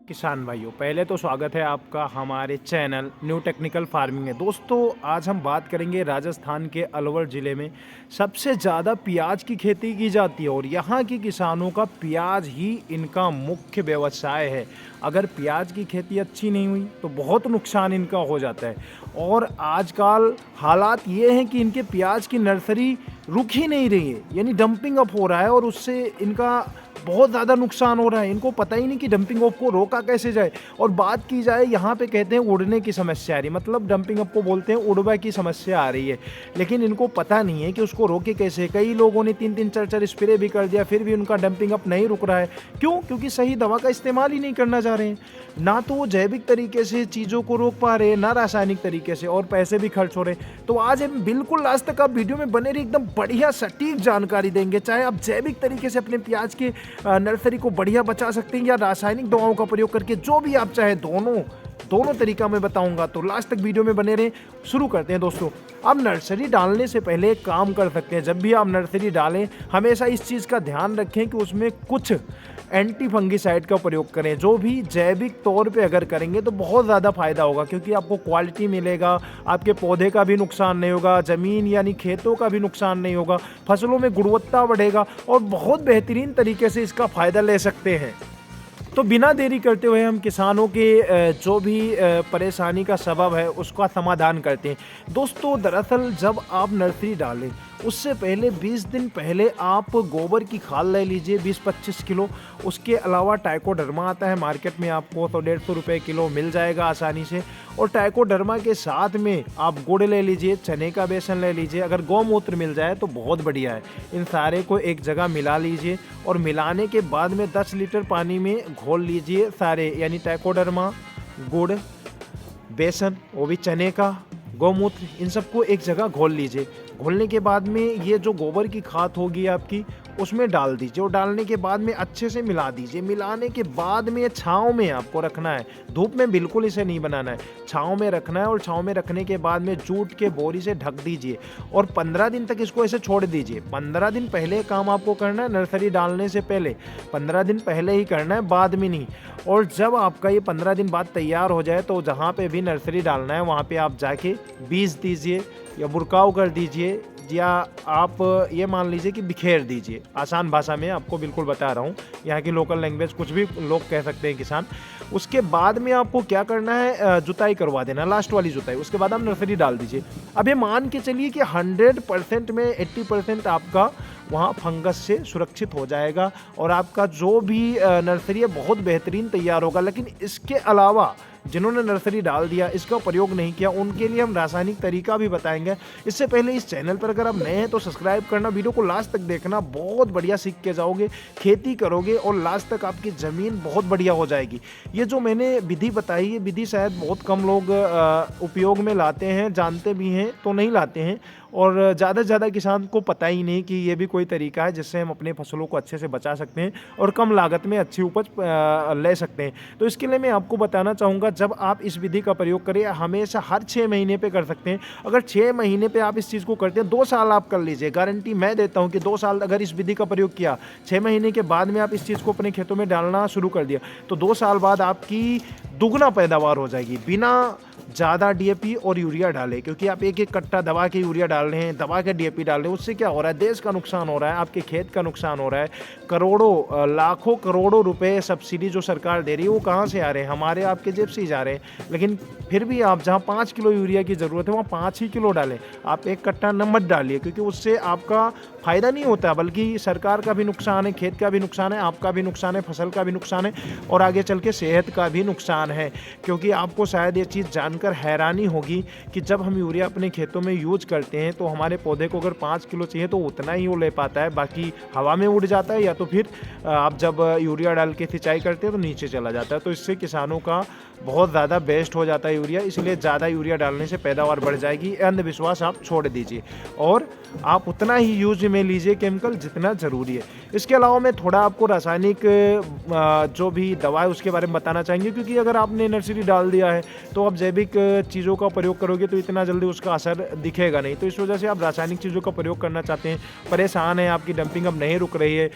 किसान भाइयों, पहले तो स्वागत है आपका हमारे चैनल न्यू टेक्निकल फार्मिंग में। दोस्तों, आज हम बात करेंगे राजस्थान के अलवर ज़िले में सबसे ज़्यादा प्याज की खेती की जाती है और यहाँ के किसानों का प्याज ही इनका मुख्य व्यवसाय है। अगर प्याज की खेती अच्छी नहीं हुई तो बहुत नुकसान इनका हो जाता है और आजकल हालात ये हैं कि इनके प्याज की नर्सरी रुक ही नहीं रही है, यानी डंपिंग अप हो रहा है और उससे इनका बहुत ज़्यादा नुकसान हो रहा है। इनको पता ही नहीं कि डंपिंग ऑफ को रोका कैसे जाए। और बात की जाए, यहाँ पे कहते हैं उड़ने की समस्या आ रही है, मतलब डंपिंग ऑफ को बोलते हैं उड़वा की समस्या आ रही है, लेकिन इनको पता नहीं है कि उसको रोके कैसे। कई लोगों ने 3-3 4-4 स्प्रे भी कर दिया, फिर भी उनका डंपिंग अप नहीं रुक रहा है। क्यों? क्योंकि सही दवा का इस्तेमाल ही नहीं करना चाह रहे हैं। ना तो वो जैविक तरीके से चीज़ों को रोक पा रहे हैं, ना रासायनिक तरीके से, और पैसे भी खर्च हो रहे हैं। तो आज हम बिल्कुल लास्ट तक आप वीडियो में बने रहिए, एकदम बढ़िया सटीक जानकारी देंगे। चाहे आप जैविक तरीके से अपने प्याज के नर्सरी को बढ़िया बचा सकते हैं या रासायनिक दवाओं का प्रयोग करके, जो भी आप चाहे, दोनों तरीका मैं बताऊंगा। तो लास्ट तक वीडियो में बने रहें। शुरू करते हैं दोस्तों। आप नर्सरी डालने से पहले एक काम कर सकते हैं। जब भी आप नर्सरी डालें, हमेशा इस चीज़ का ध्यान रखें कि उसमें कुछ एंटी फंगिसाइड का प्रयोग करें। जो भी जैविक तौर पे अगर करेंगे तो बहुत ज़्यादा फायदा होगा, क्योंकि आपको क्वालिटी मिलेगा, आपके पौधे का भी नुकसान नहीं होगा, ज़मीन यानी खेतों का भी नुकसान नहीं होगा, फसलों में गुणवत्ता बढ़ेगा और बहुत बेहतरीन तरीके से इसका फ़ायदा ले सकते हैं। तो बिना देरी करते हुए हम किसानों के जो भी परेशानी का सबब है उसका समाधान करते हैं। दोस्तों, दरअसल जब आप नर्सरी डालें उससे पहले 20 दिन पहले आप गोबर की खाद ले लीजिए 20-25 किलो। उसके अलावा ट्राइकोडर्मा आता है मार्केट में, आपको 100-150 रुपये किलो मिल जाएगा आसानी से। और ट्राइकोडर्मा के साथ में आप गुड़ ले लीजिए, चने का बेसन ले लीजिए, अगर गौमूत्र मिल जाए तो बहुत बढ़िया है। इन सारे को एक जगह मिला लीजिए और मिलाने के बाद में 10 लीटर पानी में घोल लीजिए सारे, यानी ट्राइकोडर्मा, गुड़, बेसन, वो भी चने का, गौमूत्र, इन सबको एक जगह घोल लीजिए। घोलने के बाद में ये जो गोबर की खाद होगी आपकी, उसमें डाल दीजिए और डालने के बाद में अच्छे से मिला दीजिए। मिलाने के बाद में छाँव में आपको रखना है, धूप में बिल्कुल इसे नहीं बनाना है, छाँव में रखना है। और छाँव में रखने के बाद में जूट के बोरी से ढक दीजिए और 15 दिन तक इसको ऐसे छोड़ दीजिए। 15 दिन पहले काम आपको करना है, नर्सरी डालने से पहले 15 दिन पहले ही करना है, बाद में नहीं। और जब आपका ये 15 दिन बाद तैयार हो जाए तो जहाँ पे भी नर्सरी डालना है वहाँ पे आप जाके बीज दीजिए या बुरकाव कर दीजिए, या आप ये मान लीजिए कि बिखेर दीजिए। आसान भाषा में आपको बिल्कुल बता रहा हूँ, यहाँ की लोकल लैंग्वेज कुछ भी लोग कह सकते हैं किसान। उसके बाद में आपको क्या करना है, जुताई करवा देना, लास्ट वाली जुताई। उसके बाद आप नर्सरी डाल दीजिए। अब ये मान के चलिए कि 100% में 80% आपका वहाँ फंगस से सुरक्षित हो जाएगा और आपका जो भी नर्सरी है बहुत बेहतरीन तैयार होगा। लेकिन इसके अलावा जिन्होंने नर्सरी डाल दिया, इसका प्रयोग नहीं किया, उनके लिए हम रासायनिक तरीका भी बताएंगे। इससे पहले इस चैनल पर अगर आप नए हैं तो सब्सक्राइब करना, वीडियो को लास्ट तक देखना, बहुत बढ़िया सीख के जाओगे, खेती करोगे और लास्ट तक आपकी ज़मीन बहुत बढ़िया हो जाएगी। ये जो मैंने विधि बताई है, विधि शायद बहुत कम लोग उपयोग में लाते हैं, जानते भी हैं तो नहीं लाते हैं, और ज़्यादा से ज़्यादा किसान को पता ही नहीं कि ये भी कोई तरीका है जिससे हम अपने फसलों को अच्छे से बचा सकते हैं और कम लागत में अच्छी उपज ले सकते हैं। तो इसके लिए मैं आपको बताना चाहूँगा, जब आप इस विधि का प्रयोग करें, हमेशा हर 6 महीने पे कर सकते हैं। अगर 6 महीने पे आप इस चीज़ को करते हैं, 2 साल आप कर लीजिए, गारंटी मैं देता हूँ कि 2 साल अगर इस विधि का प्रयोग किया, 6 महीने के बाद में आप इस चीज़ को अपने खेतों में डालना शुरू कर दिया, तो 2 साल बाद आपकी दुगना पैदावार हो जाएगी बिना ज़्यादा डीएपी और यूरिया डाले। क्योंकि आप एक कट्टा दवा के यूरिया डाल रहे हैं, दवा के डीएपी डाल रहे हैं, उससे क्या हो रहा है, देश का नुकसान हो रहा है, आपके खेत का नुकसान हो रहा है। करोड़ों, लाखों करोड़ों रुपए सब्सिडी जो सरकार दे रही है वो कहाँ से आ रहे हैं, हमारे आपके जेब से ही जा रहे हैं। लेकिन फिर भी आप जहाँ 5 किलो यूरिया की ज़रूरत है वहाँ 5 ही किलो डालें। आप एक कट्टा न मत डालिए, क्योंकि उससे आपका फ़ायदा नहीं होता, बल्कि सरकार का भी नुकसान है, खेत का भी नुकसान है, आपका भी नुकसान है, फसल का भी नुकसान है और आगे चल के सेहत का भी नुकसान है। क्योंकि आपको शायद ये चीज़ जानकर हैरानी होगी कि जब हम यूरिया अपने खेतों में यूज करते हैं तो हमारे पौधे को अगर 5 किलो चाहिए तो उतना ही वो ले पाता है, बाकी हवा में उड़ जाता है, या तो फिर आप जब यूरिया डाल के सिंचाई करते हैं तो नीचे चला जाता है। तो इससे किसानों का बहुत ज़्यादा वेस्ट हो जाता है यूरिया, इसलिए ज़्यादा यूरिया डालने से पैदावार बढ़ जाएगी। अंधविश्वास आप छोड़ दीजिए और आप उतना ही यूज में लीजिए केमिकल जितना ज़रूरी है। इसके अलावा मैं थोड़ा आपको रासायनिक जो भी दवा है उसके बारे में बताना चाहेंगे, क्योंकि अगर आपने नर्सरी डाल दिया है तो आप जैविक चीज़ों का प्रयोग करोगे तो इतना जल्दी उसका असर दिखेगा नहीं। तो इस वजह से आप रासायनिक चीज़ों का प्रयोग करना चाहते हैं, परेशान हैं, आपकी डंपिंग अब नहीं रुक रही है,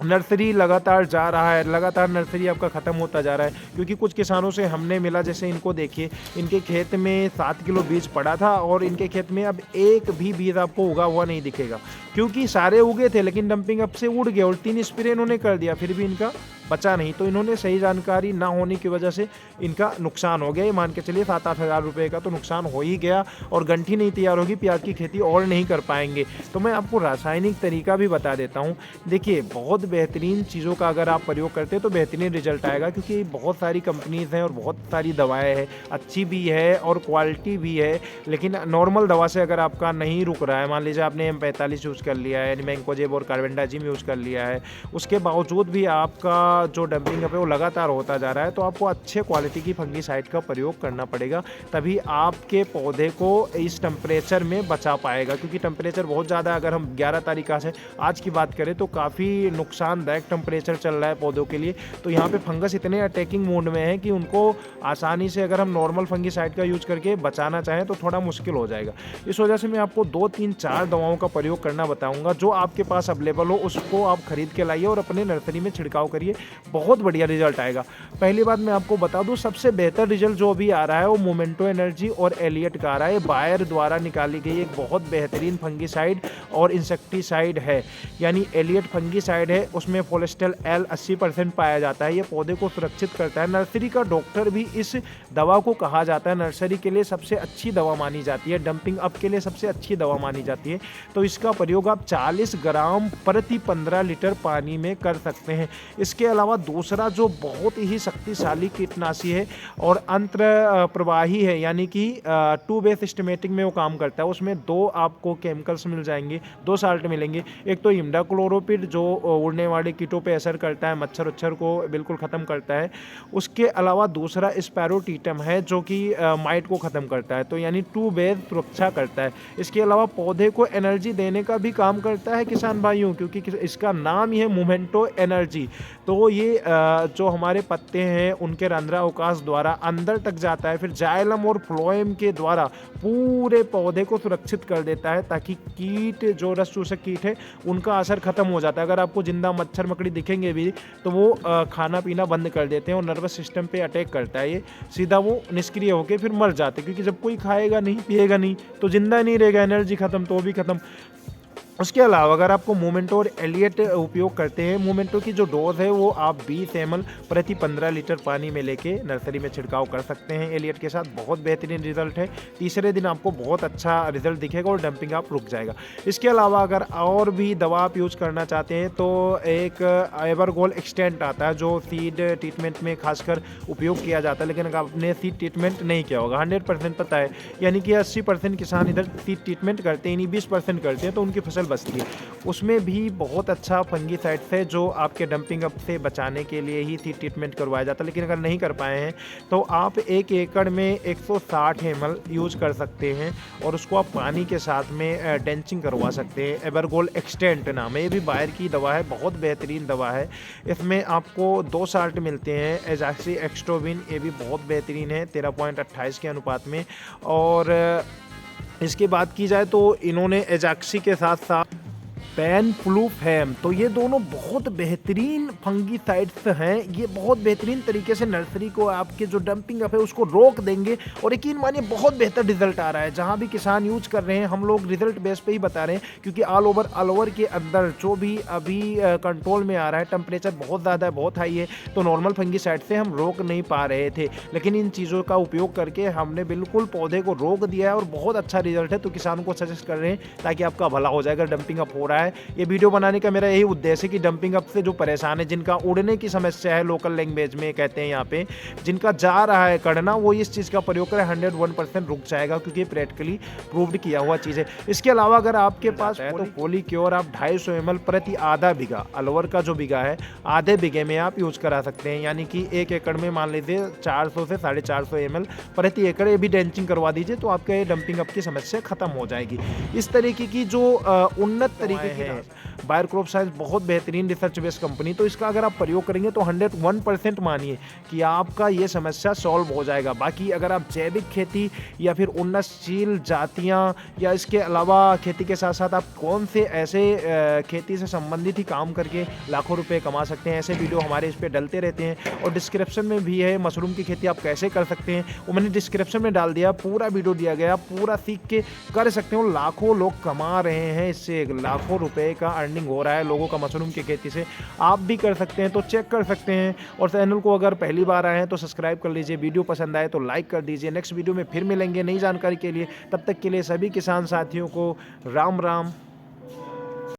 नर्सरी लगातार जा रहा है, लगातार नर्सरी आपका ख़त्म होता जा रहा है, क्योंकि कुछ किसानों से हमने मिला, जैसे इनको देखिए, इनके खेत में 7 किलो बीज पड़ा था और इनके खेत में अब एक भी बीज आपको उगा हुआ नहीं दिखेगा, क्योंकि सारे उगे थे लेकिन डंपिंग अब से उड़ गए और 3 स्प्रे इन्होंने कर दिया, फिर भी इनका बचा नहीं। तो इन्होंने सही जानकारी ना होने की वजह से इनका नुकसान हो गया। ये मान के चलिए 7-8 हज़ार रुपये का तो नुकसान हो ही गया और गंठी नहीं तैयार होगी, प्याज की खेती और नहीं कर पाएंगे। तो मैं आपको रासायनिक तरीका भी बता देता हूँ। देखिए, बहुत बेहतरीन चीज़ों का अगर आप प्रयोग करते हैं तो बेहतरीन रिजल्ट आएगा, क्योंकि बहुत सारी कंपनीज़ हैं और बहुत सारी दवाएँ हैं, अच्छी भी है और क्वालिटी भी है। लेकिन नॉर्मल दवा से अगर आपका नहीं रुक रहा है, मान लीजिए आपने M45 यूज़ कर लिया है, मैंकोजेब और कार्बेंडाजिम यूज़ कर लिया है, उसके बावजूद भी आपका जो डंपिंग अप है वो लगातार होता जा रहा है, तो आपको अच्छे क्वालिटी की फंगीसाइड का प्रयोग करना पड़ेगा, तभी आपके पौधे को इस टेम्परेचर में बचा पाएगा। क्योंकि टेम्परेचर बहुत ज़्यादा, अगर हम 11 तारीख से आज की बात करें तो काफ़ी नुकसानदायक टेम्परेचर चल रहा है पौधों के लिए। तो यहाँ पे फंगस इतने अटैकिंग मोड में है कि उनको आसानी से अगर हम नॉर्मल फंगीसाइड का यूज करके बचाना चाहें तो थोड़ा मुश्किल हो जाएगा। इस वजह से मैं आपको 2, 3, 4 दवाओं का प्रयोग करना बताऊँगा, जो आपके पास अवेलेबल हो उसको आप खरीद के लाइए और अपने नर्सरी में छिड़काव करिए, बहुत बढ़िया रिजल्ट आएगा। पहली बात मैं आपको बता दूं, सबसे बेहतर रिजल्ट जो अभी आ रहा है वो मोमेंटो एनर्जी और एलियट का आ रहा है। बायर द्वारा निकाली गई एक बहुत बेहतरीन फंगीसाइड और इंसेक्टिसाइड है, यानी एलियट फंगीसाइड है, उसमें फोलेस्टेल L 80% पाया जाता है। ये पौधे को सुरक्षित करता है। नर्सरी का डॉक्टर भी इस दवा को कहा जाता है, नर्सरी के लिए सबसे अच्छी दवा मानी जाती है, डंपिंग अप के लिए सबसे अच्छी दवा मानी जाती है। तो इसका प्रयोग आप 40 ग्राम प्रति 15 लीटर पानी में कर सकते हैं। इसके अलावा दूसरा जो बहुत ही शक्तिशाली कीटनाशी है और अंतर प्रवाही है, यानी कि 2 बेस सिस्टमेटिक में वो काम करता है, उसमें 2 आपको केमिकल्स मिल जाएंगे, 2 साल्ट मिलेंगे। एक तो इमिडाक्लोरोपिड जो उड़ने वाले कीटों पे असर करता है, मच्छर उच्छर को बिल्कुल ख़त्म करता है। उसके अलावा दूसरा स्पैरोटीटम है जो कि माइट को ख़त्म करता है, तो यानी 2 बेस सुरक्षा करता है। इसके अलावा पौधे को एनर्जी देने का भी काम करता है किसान भाइयों, क्योंकि इसका नाम ही है मोमेंटो एनर्जी। तो ये जो हमारे पत्ते हैं उनके रंध्रावकाश द्वारा अंदर तक जाता है, फिर जाइलम और फ्लोएम के द्वारा पूरे पौधे को सुरक्षित कर देता है, ताकि कीट, जो रस चूसक कीट है, उनका असर खत्म हो जाता है। अगर आपको जिंदा मच्छर मकड़ी दिखेंगे भी तो वो खाना पीना बंद कर देते हैं और नर्वस सिस्टम पे अटैक करता है, ये सीधा वो निष्क्रिय होकर फिर मर जाते हैं, क्योंकि जब कोई खाएगा नहीं पिएगा नहीं तो जिंदा नहीं रहेगा, एनर्जी खत्म तो वो भी खत्म। उसके अलावा अगर आपको मोमेंटो और एलियट उपयोग करते हैं, मोमेंटो की जो डोज है वो आप 20 ml प्रति 15 लीटर पानी में लेके नर्सरी में छिड़काव कर सकते हैं। एलियट के साथ बहुत बेहतरीन रिजल्ट है, तीसरे दिन आपको बहुत अच्छा रिजल्ट दिखेगा और डंपिंग आप रुक जाएगा। इसके अलावा अगर और भी दवा आप यूज़ करना चाहते हैं तो एक एवरगोल एक्सटेंट आता है, जो सीड ट्रीटमेंट में खासकर उपयोग किया जाता है, लेकिन अगर आपने सीड ट्रीटमेंट नहीं किया होगा, 100% पता है, यानी कि 80% किसान इधर सीड ट्रीटमेंट करते ही नहीं, 20% करते हैं, तो उनकी फसल बचती है। उसमें भी बहुत अच्छा फंगीसाइड है जो आपके डंपिंग अप से बचाने के लिए ही सीड ट्रीटमेंट करवाया जाता है। लेकिन अगर नहीं कर पाए हैं तो आप 1 एकड़ में 160 ml यूज़ कर सकते हैं और उसको आप पानी के साथ में डेंचिंग करवा सकते हैं। एवरगोल एक्सटेंट नाम है, ये भी बायर की दवा है, बहुत बेहतरीन दवा है। इसमें आपको 2 साल्ट मिलते हैं, एजाक्सी एक्सट्रोविन, ये भी बहुत बेहतरीन है 13.28 के अनुपात में। और इसकी बात की जाए तो इन्होंने एजाक्सी के साथ साथ पेनफ्लूफैम, तो ये दोनों बहुत बेहतरीन फंगीसाइड्स हैं। ये बहुत बेहतरीन तरीके से नर्सरी को, आपके जो डंपिंग अप है उसको रोक देंगे और यकीन मानिए बहुत बेहतर रिजल्ट आ रहा है। जहाँ भी किसान यूज कर रहे हैं, हम लोग रिजल्ट बेस पे ही बता रहे हैं, क्योंकि ऑल ओवर के अंदर जो भी अभी कंट्रोल में आ रहा है, टेम्परेचर बहुत ज़्यादा है, बहुत हाई है, तो नॉर्मल फंगीसाइड से हम रोक नहीं पा रहे थे, लेकिन इन चीज़ों का उपयोग करके हमने बिल्कुल पौधे को रोक दिया है और बहुत अच्छा रिजल्ट है। तो किसानों को सजेस्ट कर रहे हैं ताकि आपका भला हो जाएगा। डंपिंग अप हो रहा है, ये वीडियो बनाने का मेरा यही उद्देश्य है कि डंपिंग अप से जो परेशान है, जिनका उड़ने की समस्या है, लोकल लैंग्वेज में कहते हैं यहाँ पे, जिनका जा रहा है कड़ना, वो इस चीज़ का प्रयोग करें, 101% रुक जाएगा, क्योंकि प्रैक्टिकली प्रूव्ड किया हुआ चीज़ है। इसके अलावा अगर आपके पास है तो पॉलीक्योर आप 250 ml प्रति आधा बीघा, अलवर का जो बीघा है, आधे बीघे में आप यूज करा सकते हैं, यानी कि 1 एकड़ में मान लीजिए 400 से 450 ml प्रति एकड़, ये भी डेंचिंग करवा दीजिए, तो आपका ये डंपिंग अप की समस्या खत्म हो जाएगी। इस तरीके की जो उन्नत तरीके तरीके की हैं। बायर क्रॉप साइंस बहुत बेहतरीन रिसर्च बेस्ड कंपनी, तो इसका अगर आप प्रयोग करेंगे तो 101% मानिए कि आपका ये समस्या सॉल्व हो जाएगा। बाकी अगर आप जैविक खेती या फिर उन्नतशील जातियाँ या इसके अलावा खेती के साथ साथ आप कौन से ऐसे खेती से संबंधित ही काम करके लाखों रुपए कमा सकते हैं, ऐसे वीडियो हमारे इस पे डलते रहते हैं। और डिस्क्रिप्शन में भी है मशरूम की खेती आप कैसे कर सकते हैं, वो मैंने डिस्क्रिप्शन में डाल दिया, पूरा वीडियो दिया गया, पूरा सीख के कर सकते हो। लाखों लोग कमा रहे हैं इससे, लाखों रुपए का अर्निंग हो रहा है लोगों का मशरूम की खेती से। आप भी कर सकते हैं, तो चेक कर सकते हैं। और चैनल को अगर पहली बार आए हैं तो सब्सक्राइब कर लीजिए, वीडियो पसंद आए तो लाइक कर दीजिए। नेक्स्ट वीडियो में फिर मिलेंगे नई जानकारी के लिए, तब तक के लिए सभी किसान साथियों को राम राम।